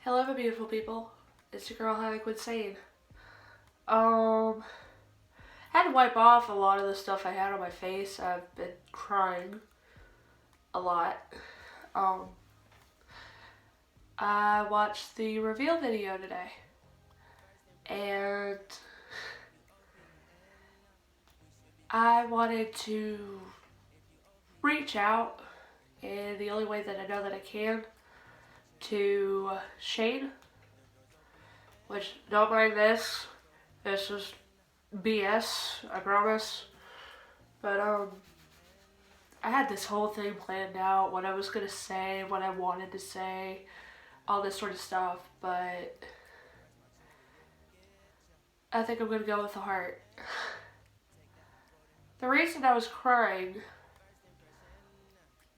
Hello, my beautiful people. It's your girl, Liquid Sane. I had to wipe off a lot of the stuff I had on my face. I've been crying a lot. Um, I watched the reveal video today, and I wanted to reach out in the only way that I know that I can to Shane, which don't mind this. This is BS, I promise. But I had this whole thing planned out, what I was gonna say, what I wanted to say, all this sort of stuff, but I think I'm gonna go with the heart. The reason I was crying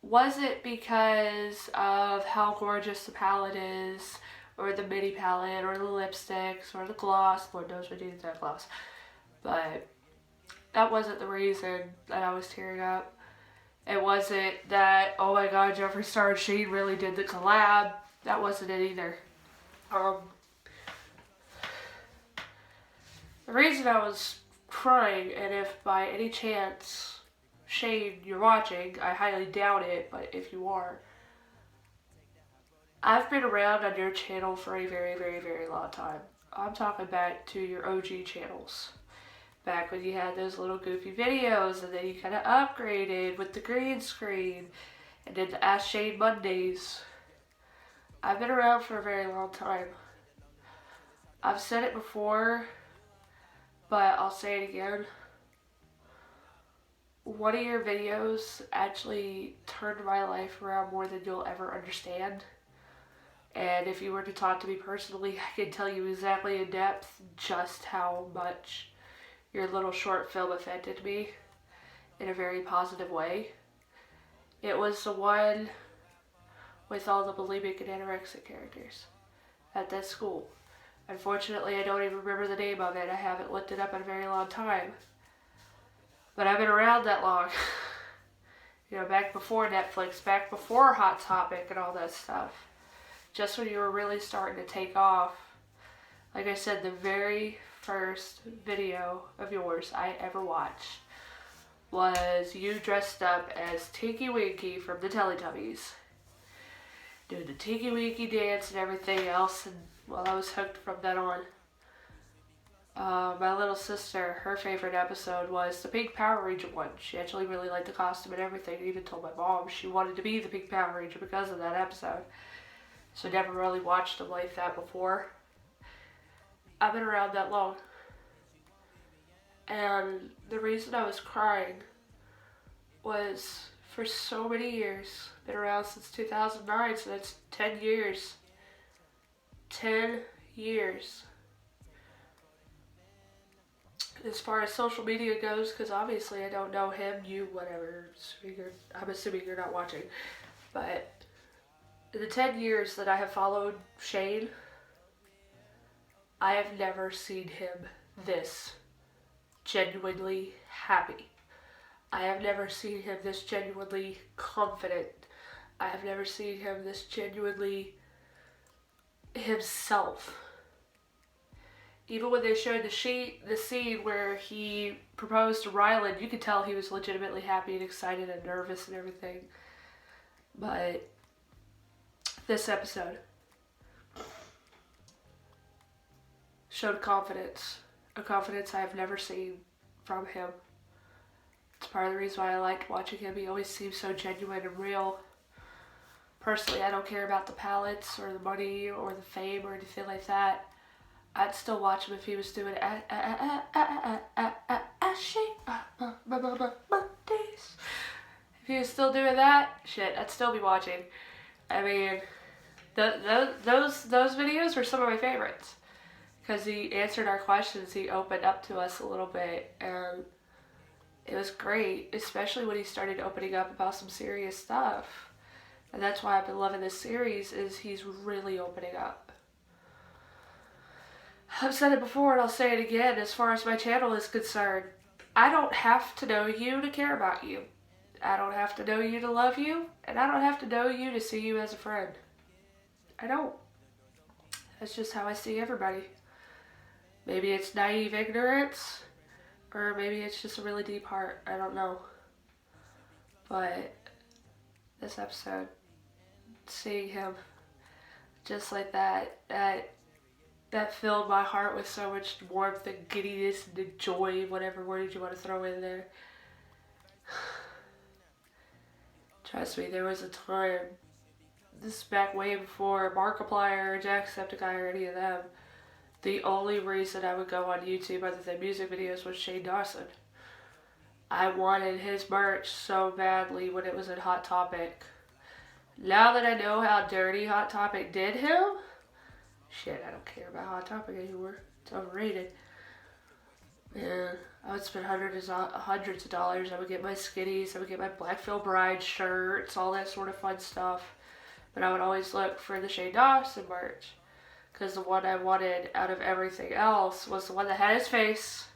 wasn't because of how gorgeous the palette is, or the mini palette, or the lipsticks, or the gloss. Lord knows we need that gloss. But that wasn't the reason that I was tearing up. It wasn't that, oh my god, Jeffree Star and Shane really did the collab. That wasn't it either. The reason I was crying, and if by any chance, Shane, you're watching, I highly doubt it, but if you are, I've been around on your channel for a very, very, very long time. I'm talking back to your OG channels. Back when you had those little goofy videos, and then you kind of upgraded with the green screen, and did the Ask Shane Mondays. I've been around for a very long time. I've said it before, but I'll say it again. One of your videos actually turned my life around more than you'll ever understand. And if you were to talk to me personally, I can tell you exactly in depth just how much your little short film affected me in a very positive way. It was the one with all the bulimic and anorexic characters at that school. Unfortunately, I don't even remember the name of it. I haven't looked it up in a very long time. But I've been around that long. You know, back before Netflix, back before Hot Topic and all that stuff. Just when you were really starting to take off. Like I said, the very first video of yours I ever watched was you dressed up as Tinky Winky from the Teletubbies, doing the Tinky Winky dance and everything else, and well, I was hooked from then on. My little sister, her favorite episode was the Pink Power Ranger one. She actually really liked the costume and everything. I even told my mom she wanted to be the Pink Power Ranger because of that episode. So I never really watched them like that before. I've been around that long. And the reason I was crying was for so many years, been around since 2009, so that's 10 years. 10 years. As far as social media goes, because obviously I don't know him, you, whatever, I'm assuming you're not watching, but in the 10 years that I have followed Shane, I have never seen him this genuinely happy. I have never seen him this genuinely confident. I have never seen him this genuinely himself. Even when they showed the scene where he proposed to Ryland, you could tell he was legitimately happy and excited and nervous and everything. But this episode showed confidence. A confidence I have never seen from him. It's part of the reason why I liked watching him. He always seems so genuine and real. Personally, I don't care about the palettes or the money or the fame or anything like that. I'd still watch him if he was doing Mondays. If he was still doing that, shit, I'd still be watching. I mean, those videos were some of my favorites. Because he answered our questions, he opened up to us a little bit, and it was great, especially when he started opening up about some serious stuff. And that's why I've been loving this series, is he's really opening up. I've said it before and I'll say it again, as far as my channel is concerned, I don't have to know you to care about you. I don't have to know you to love you, and I don't have to know you to see you as a friend. I don't. That's just how I see everybody. Maybe it's naive ignorance, or maybe it's just a really deep heart. I don't know. But this episode, seeing him just like that filled my heart with so much warmth and giddiness and joy, whatever word you want to throw in there. Trust me, there was a time, this is back way before Markiplier or Jacksepticeye or any of them, the only reason I would go on YouTube other than music videos was Shane Dawson. I wanted his merch so badly when it was in Hot Topic. Now that I know how dirty Hot Topic did him, shit, I don't care about Hot Topic anymore. It's overrated. Man, I would spend hundreds of dollars. I would get my skinnies, I would get my Black Veil Bride shirts, all that sort of fun stuff. But I would always look for the Shane Dawson merch. Because the one I wanted out of everything else was the one that had his face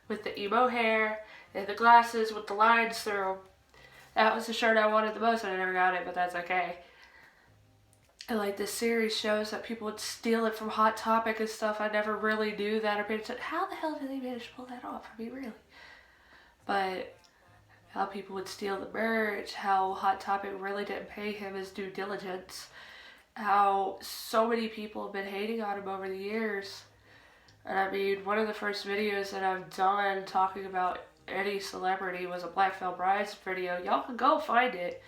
with the emo hair and the glasses with the lines through. That was the shirt I wanted the most, and I never got it, but that's okay. And like this series shows that people would steal it from Hot Topic and stuff. I never really knew that or paid attention. How the hell did they manage to pull that off? I mean, really. But how people would steal the merch, how Hot Topic really didn't pay him his due diligence, how so many people have been hating on him over the years. And I mean, one of the first videos that I've done talking about any celebrity was a Black Veil Brides video. Y'all can go find it.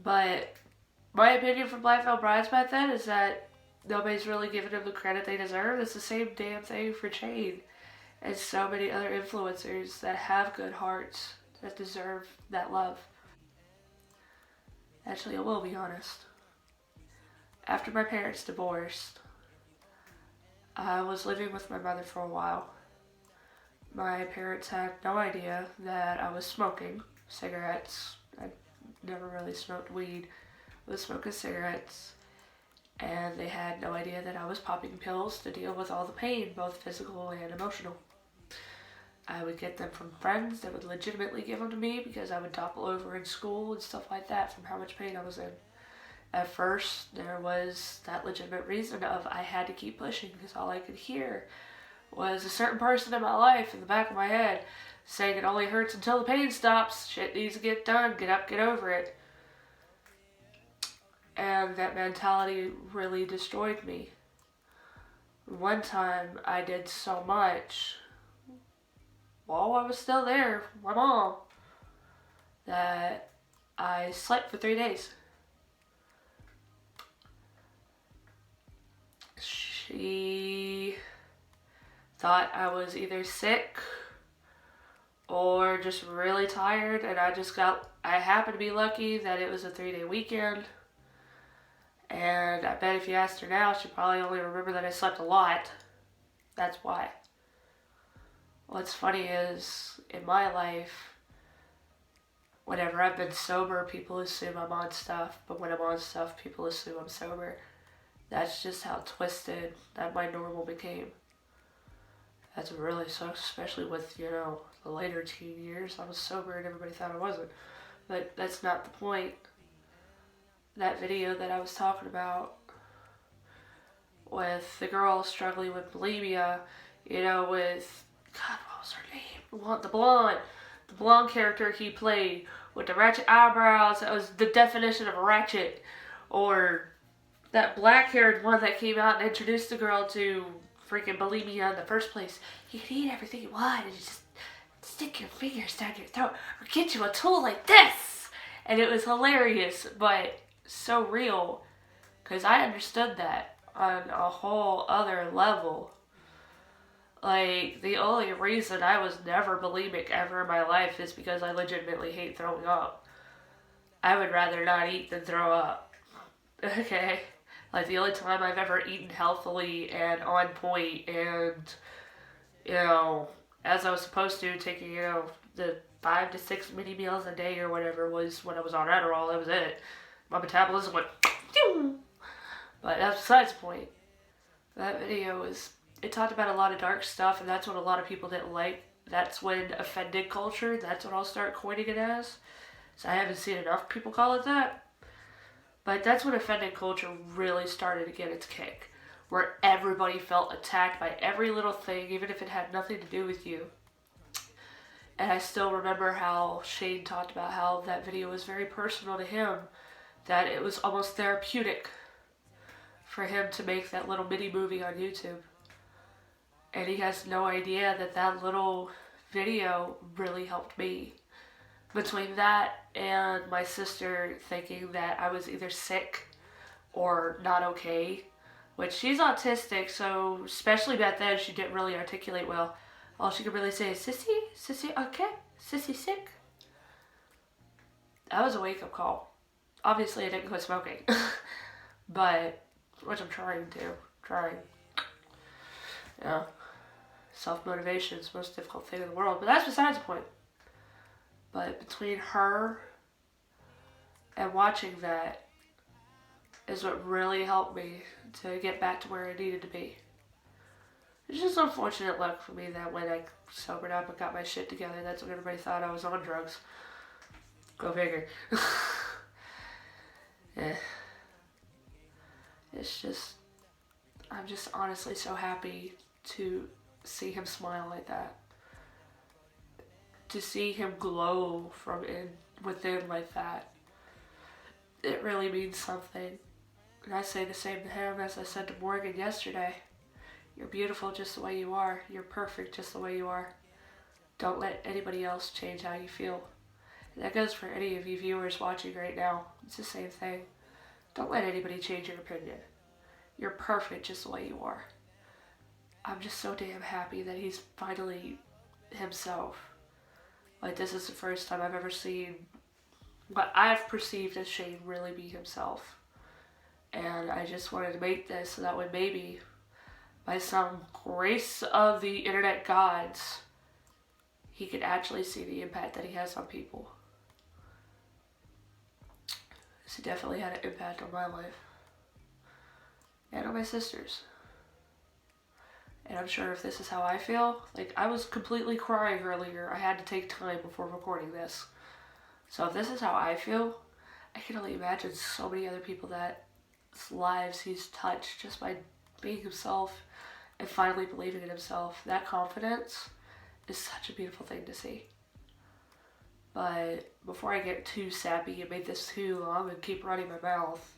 But my opinion for Black Veil Brides back then is that nobody's really giving them the credit they deserve. It's the same damn thing for Shane and so many other influencers that have good hearts that deserve that love. Actually, I will be honest. After my parents divorced, I was living with my mother for a while. My parents had no idea that I was smoking cigarettes. I never really smoked weed. I was smoking cigarettes. And they had no idea that I was popping pills to deal with all the pain, both physical and emotional. I would get them from friends that would legitimately give them to me because I would topple over in school and stuff like that from how much pain I was in. At first, there was that legitimate reason of I had to keep pushing because all I could hear was a certain person in my life in the back of my head saying it only hurts until the pain stops. Shit needs to get done. Get up, get over it. And that mentality really destroyed me. One time I did so much while I was still there with my mom that I slept for 3 days. She thought I was either sick or just really tired, and I happened to be lucky that it was a 3-day weekend. And I bet if you asked her now, she'd probably only remember that I slept a lot. That's why. What's funny is, in my life, whenever I've been sober, people assume I'm on stuff. But when I'm on stuff, people assume I'm sober. That's just how twisted that my normal became. That's really sucks, especially with, the later teen years. I was sober and everybody thought I wasn't. But that's not the point. That video that I was talking about with the girl struggling with bulimia, with, God, what was her name? The blonde character he played with the ratchet eyebrows. That was the definition of a ratchet. Or that black-haired one that came out and introduced the girl to freaking bulimia in the first place. You can eat everything you want and just stick your fingers down your throat or get you a tool like this. And it was hilarious, but so real, because I understood that on a whole other level. Like, the only reason I was never bulimic ever in my life is because I legitimately hate throwing up. I would rather not eat than throw up. Okay? Like, the only time I've ever eaten healthily and on point and, as I was supposed to, taking, the 5 to 6 mini meals a day or whatever was when I was on Adderall. That was it. My metabolism went, but that's besides the point. That video it talked about a lot of dark stuff, and that's what a lot of people didn't like. That's when offended culture, that's what I'll start coining it as. So I haven't seen enough people call it that. But that's when offended culture really started to get its kick. where everybody felt attacked by every little thing, even if it had nothing to do with you. And I still remember how Shane talked about how that video was very personal to him, that it was almost therapeutic for him to make that little mini movie on YouTube. And he has no idea that that little video really helped me. Between that and my sister thinking that I was either sick or not okay, which she's autistic, so especially back then she didn't really articulate well. All she could really say is, "Sissy? Sissy okay? Sissy sick?" That was a wake-up call. Obviously I didn't quit smoking. But, which I'm trying. Yeah. Self-motivation is the most difficult thing in the world, but that's besides the point. But between her and watching that is what really helped me to get back to where I needed to be. It's just unfortunate luck for me that when I sobered up and got my shit together, that's when everybody thought I was on drugs. Go figure. Yeah. It's just, I'm just honestly so happy to see him smile like that. To see him glow from within like that. It really means something. And I say the same to him as I said to Morgan yesterday. You're beautiful just the way you are. You're perfect just the way you are. Don't let anybody else change how you feel. And that goes for any of you viewers watching right now. It's the same thing. Don't let anybody change your opinion. You're perfect just the way you are. I'm just so damn happy that he's finally himself. Like, this is the first time I've ever seen what I've perceived as Shane really be himself. And I just wanted to make this so that way maybe, by some grace of the internet gods, he could actually see the impact that he has on people. He definitely had an impact on my life. And on my sister's. And I'm sure if this is how I feel, like, I was completely crying earlier. I had to take time before recording this. So if this is how I feel, I can only imagine so many other people that lives he's touched just by being himself and finally believing in himself. That confidence is such a beautiful thing to see. But before I get too sappy and make this too long and keep running my mouth,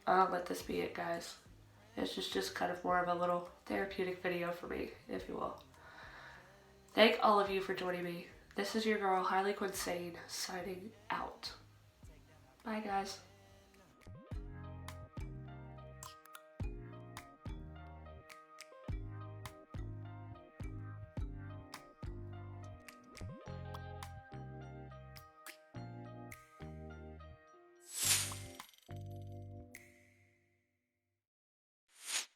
I'll let this be it, guys. It's just kind of more of a little therapeutic video for me, if you will. Thank all of you for joining me. This is your girl, Highly Quinn Sane, signing out. Bye, guys.